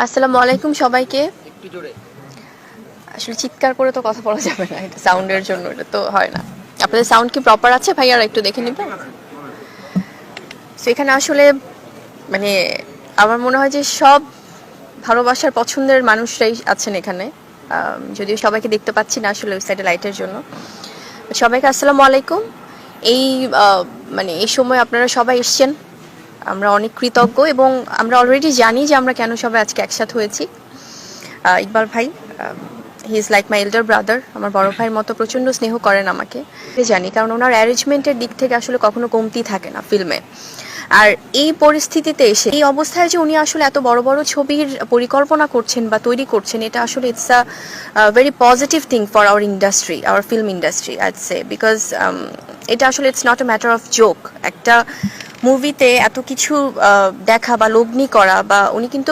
আসসালামু আলাইকুম সবাইকে। আসলে চিৎকার করে তো কথা বলা যাবে না, এটা সাউন্ডের জন্য, এটা তো হয় না। আপনাদের সাউন্ড কি প্রপার আছে ভাইয়ারা, একটু দেখে নিবেন। তো এখানে আসলে মানে আমার মনে হয় যে সব ভালোবাসার পছন্দের মানুষরাই আছেন এখানে। যদিও সবাইকে দেখতে পাচ্ছি না আসলে ওই সাইডে লাইটের জন্য। সবাইকে আসসালামু আলাইকুম। এই এই সময় আপনারা সবাই এসছেন, আমরা অনেক কৃতজ্ঞ এবং আমরা অলরেডি জানি যে আমরা কেন সবাই আজকে একসাথে হয়েছি। ইকবাল ভাই, he is like my elder brother, আমার বড় ভাইয়ের মতো প্রচণ্ড স্নেহ করেন আমাকে, জানি, কারণ ওনার অ্যারেঞ্জমেন্টের দিক থেকে আসলে কখনো কমতি থাকে না ফিল্মে। আর এই পরিস্থিতিতে এসে এই অবস্থায় যে উনি আসলে এত বড় বড় ছবির পরিকল্পনা করছেন বা তৈরি করছেন, এটা আসলে it's a very positive thing for our industry, our film industry I'd say, because এটা আসলে it's not a matter of joke. একটা মুভিতে এত কিছু দেখা বা লগ্নি করা, বা উনি কিন্তু